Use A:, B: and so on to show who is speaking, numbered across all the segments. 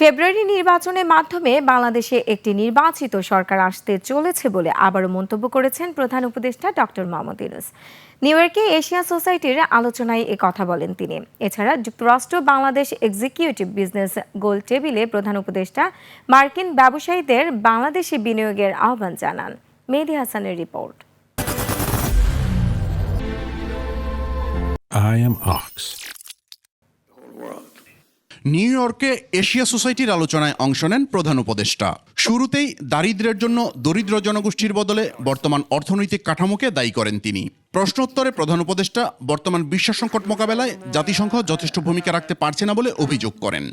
A: ফেব্রুয়ারি নির্বাচনের মাধ্যমে বাংলাদেশে একটি নির্বাচিত সরকার আসতে চলেছে বলে আবারও মন্তব্য করেছেন প্রধান উপদেষ্টা ডক্টর মোহাম্মদ ইউনূস। নিউ ইয়র্কে এশিয়া সোসাইটির আলোচনায় এ কথা বলেন তিনি। এছাড়া যুক্তরাষ্ট্র বাংলাদেশ এক্সিকিউটিভ বিজনেস গোল টেবিলে প্রধান উপদেষ্টা মার্কিন ব্যবসায়ীদের বাংলাদেশে বিনিয়োগের আহ্বান জানান। মেহেদী হাসানের report.
B: I am Ox.
C: New ইয়র্কে এশিয়া সোসাইটির আলোচনায় অংশ নেন প্রধান উপদেষ্টা। শুরুতেই দারিদ্র্যের জন্য দরিদ্র জনগোষ্ঠীর বদলে বর্তমান অর্থনৈতিক কাঠামোকে দায়ী করেন তিনি। প্রশ্নোত্তরে প্রধান উপদেষ্টা বর্তমান বিশ্ব সংকট মোকাবেলায় জাতিসংঘ যথেষ্ট ভূমিকা রাখতে পারছে না বলে অভিযোগ করেন।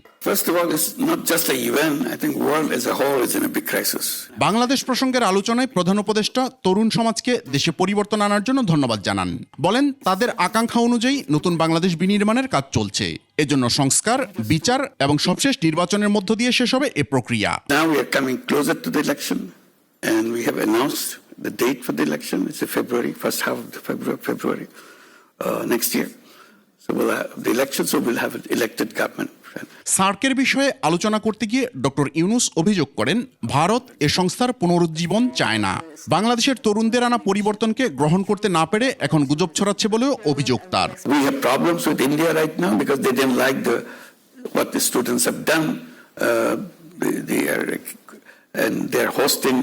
C: বাংলাদেশ প্রসঙ্গের আলোচনায় প্রধান উপদেষ্টা তরুণ সমাজকে দেশে পরিবর্তন আনার জন্য ধন্যবাদ জানান। বলেন তাদের আকাঙ্ক্ষা অনুযায়ী নতুন বাংলাদেশ বিনির্মাণের কাজ চলছে। এজন্য সংস্কার, বিচার এবং সবশেষ নির্বাচনের মধ্য দিয়ে শেষ হবে এ প্রক্রিয়া।
D: Closer to the election, and we have announced the date for the election. It's February, first half of February next year. So we'll have the election, so we'll have an elected government.
C: সার্কের বিষয়ে আলোচনা করতে গিয়ে doctor Yunus অভিযোগ করেন, ভারত এ সংস্থার পুনরুজ্জীবন চায় না। বাংলাদেশের তরুণদের আনা পরিবর্তনকে গ্রহণ করতে না পেরে এখন গুজব ছড়াচ্ছে বলেও অভিযোগ তার।
D: We have problems with India right now because they didn't like what the students have done. And they're hosting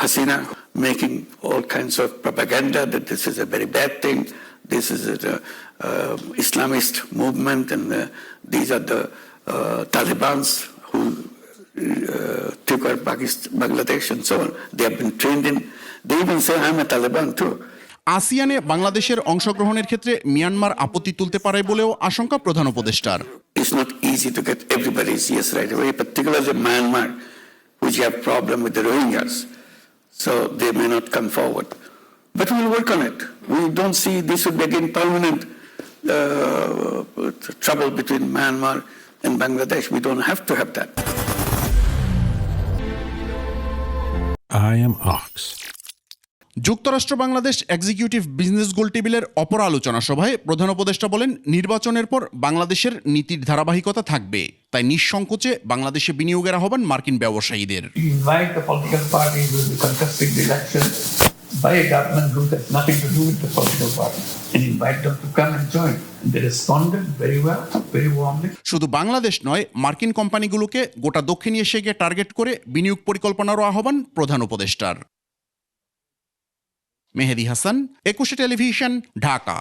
D: Hasina, making all kinds of propaganda that this is a very bad thing. This is an Islamist movement, and these are the Talibans who took over Bangladesh and so on. They have been trained in. They even say I'm a Taliban too.
C: আসিয়ানে বাংলাদেশের অংশগ্রহণের ক্ষেত্রে Myanmar আপত্তি তুলতে পারে বলেও আশঙ্কা প্রধান উপদেষ্টার।
D: It's not easy to get everybody's yes right away, particularly Myanmar, which have problem with the Rohingyas, so they may not come forward. But we'll work on it. We don't see this would be again permanent trouble between Myanmar and Bangladesh. We don't have to have that.
B: I am Ox.
C: যুক্তরাষ্ট্র Bangladesh executive business গোল টেবিলের অপর আলোচনা সভায় প্রধান উপদেষ্টা বলেন, নির্বাচনের পর বাংলাদেশের নীতির ধারাবাহিকতা থাকবে, তাই নিঃসংকোচে বাংলাদেশে বিনিয়োগের আহ্বান মার্কিন ব্যবসায়ীদের।
E: Invite the political parties who will be contesting the election by a government who has nothing to do with the political party, and invite them to come and join. And they responded very well, very warmly.
C: শুধু বাংলাদেশ নয়, মার্কিন কোম্পানিগুলোকে গোটা দক্ষিণ এশিয়াকে target করে বিনিয়োগ পরিকল্পনারও আহ্বান প্রধান উপদেষ্টার। মেহেদী হাসান, 21 টেলিভিশন, ঢাকা।